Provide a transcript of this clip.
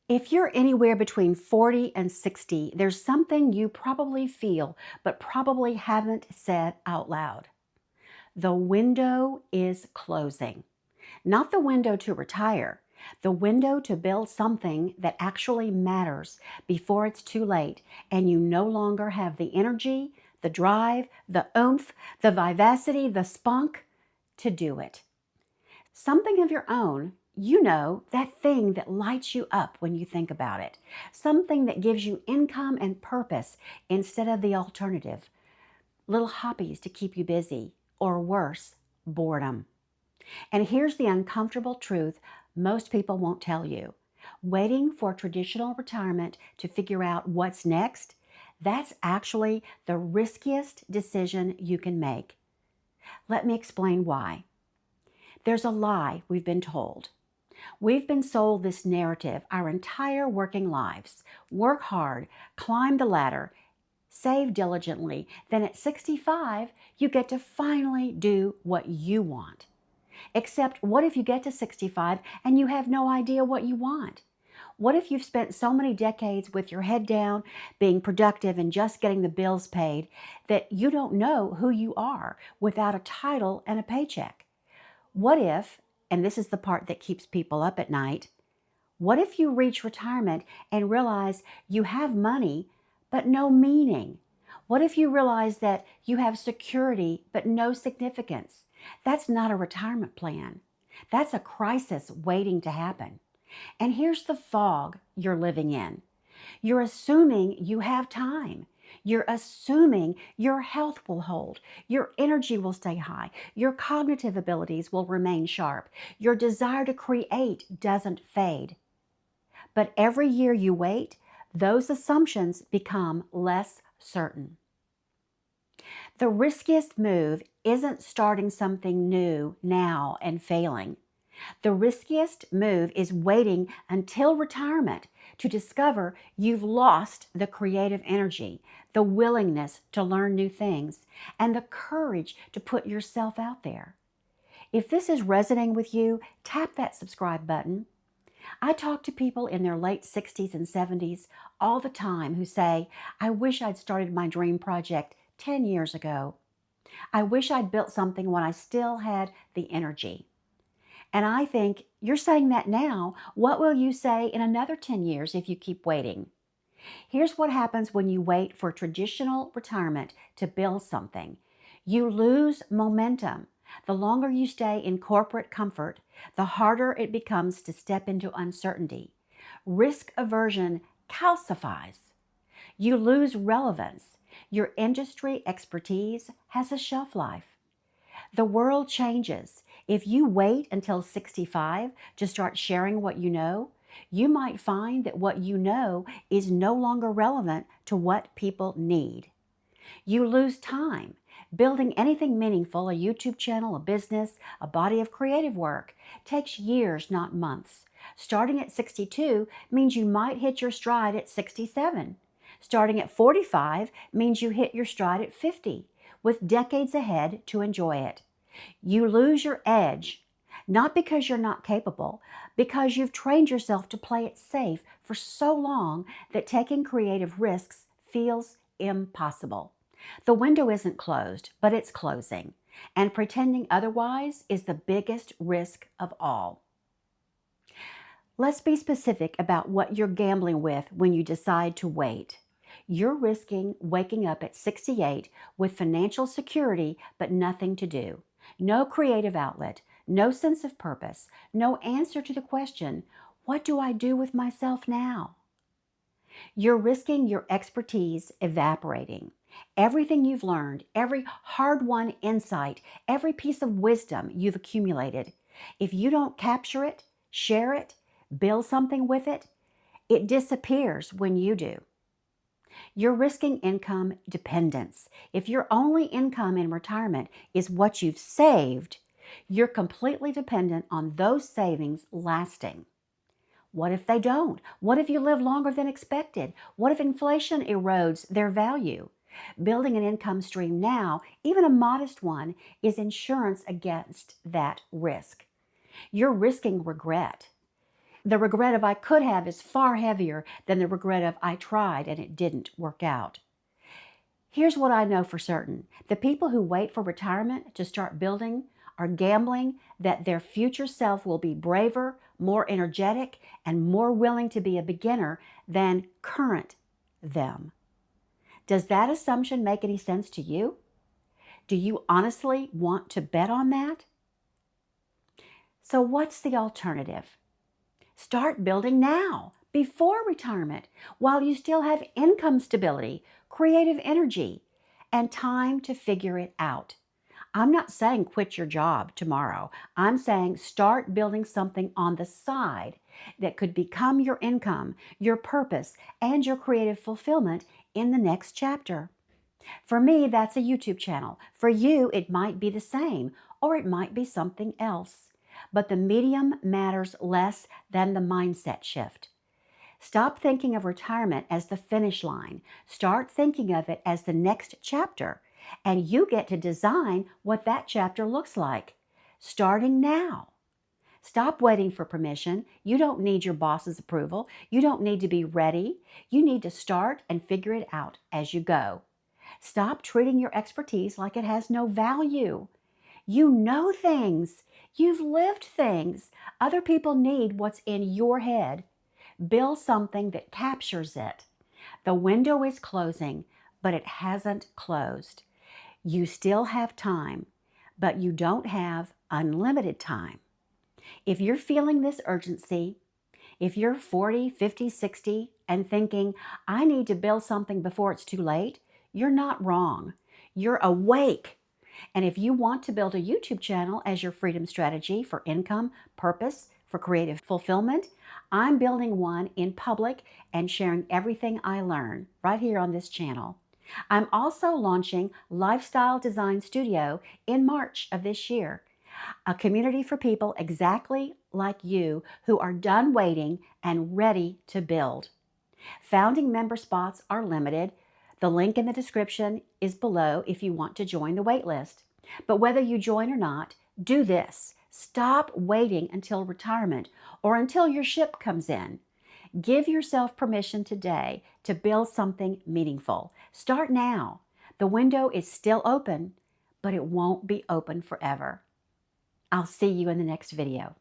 If you're anywhere between 40 and 60, there's something you probably feel, but probably haven't said out loud. The window is closing. Not the window to retire, the window to build something that actually matters before it's too late and you no longer have the energy, the drive, the oomph, the vivacity, the spunk to do it. Something of your own, that thing that lights you up when you think about it. Something that gives you income and purpose instead of the alternative. Little hobbies to keep you busy, or worse, boredom. And here's the uncomfortable truth most people won't tell you. Waiting for traditional retirement to figure out what's next, that's actually the riskiest decision you can make. Let me explain why. There's a lie we've been told. We've been sold this narrative our entire working lives. Work hard, climb the ladder, save diligently. Then at 65, you get to finally do what you want. Except what if you get to 65 and you have no idea what you want? What if you've spent so many decades with your head down, being productive and just getting the bills paid, that you don't know who you are without a title and a paycheck? What if, and this is the part that keeps people up at night, what if you reach retirement and realize you have money but no meaning? What if you realize that you have security but no significance? That's not a retirement plan. That's a crisis waiting to happen. And here's the fog you're living in. You're assuming you have time. You're assuming your health will hold, your energy will stay high, your cognitive abilities will remain sharp, your desire to create doesn't fade. But every year you wait, those assumptions become less certain. The riskiest move isn't starting something new now and failing. The riskiest move is waiting until retirement to discover you've lost the creative energy, the willingness to learn new things, and the courage to put yourself out there. If this is resonating with you, tap that subscribe button. I talk to people in their late 60s and 70s all the time who say, I wish I'd started my dream project 10 years ago. I wish I'd built something when I still had the energy. And I think, you're saying that now. What will you say in another 10 years if you keep waiting? Here's what happens when you wait for traditional retirement to build something. You lose momentum. The longer you stay in corporate comfort, the harder it becomes to step into uncertainty. Risk aversion calcifies. You lose relevance. Your industry expertise has a shelf life. The world changes. If you wait until 65 to start sharing what you might find that what you know is no longer relevant to what people need. You lose time. Building anything meaningful, a YouTube channel, a business, a body of creative work, takes years, not months. Starting at 62 means you might hit your stride at 67. Starting at 45 means you hit your stride at 50, with decades ahead to enjoy it. You lose your edge, not because you're not capable, because you've trained yourself to play it safe for so long that taking creative risks feels impossible. The window isn't closed, but it's closing, and pretending otherwise is the biggest risk of all. Let's be specific about what you're gambling with when you decide to wait. You're risking waking up at 68 with financial security but nothing to do. No creative outlet, no sense of purpose, no answer to the question, what do I do with myself now? You're risking your expertise evaporating. Everything you've learned, every hard-won insight, every piece of wisdom you've accumulated, if you don't capture it, share it, build something with it, it disappears when you do. You're risking income dependence. If your only income in retirement is what you've saved, you're completely dependent on those savings lasting. What if they don't? What if you live longer than expected? What if inflation erodes their value? Building an income stream now, even a modest one, is insurance against that risk. You're risking regret. The regret of I could have is far heavier than the regret of I tried and it didn't work out. Here's what I know for certain. The people who wait for retirement to start building are gambling that their future self will be braver, more energetic, and more willing to be a beginner than current them. Does that assumption make any sense to you? Do you honestly want to bet on that? So what's the alternative? Start building now, before retirement, while you still have income stability, creative energy, and time to figure it out. I'm not saying quit your job tomorrow. I'm saying start building something on the side that could become your income, your purpose, and your creative fulfillment in the next chapter. For me, that's a YouTube channel. For you, it might be the same, or it might be something else. But the medium matters less than the mindset shift. Stop thinking of retirement as the finish line. Start thinking of it as the next chapter, and you get to design what that chapter looks like, starting now. Stop waiting for permission. You don't need your boss's approval. You don't need to be ready. You need to start and figure it out as you go. Stop treating your expertise like it has no value. You know things. You've lived things. Other people need what's in your head. Build something that captures it. The window is closing, but it hasn't closed. You still have time, but you don't have unlimited time. If you're feeling this urgency, if you're 40, 50, 60 and thinking, I need to build something before it's too late, you're not wrong. You're awake. And if you want to build a YouTube channel as your freedom strategy for income, purpose, for creative fulfillment, I'm building one in public and sharing everything I learn right here on this channel. I'm also launching Lifestyle Design Studio in March of this year, a community for people exactly like you who are done waiting and ready to build. Founding member spots are limited. The link in the description is below if you want to join the waitlist. But whether you join or not, do this. Stop waiting until retirement or until your ship comes in. Give yourself permission today to build something meaningful. Start now. The window is still open, but it won't be open forever. I'll see you in the next video.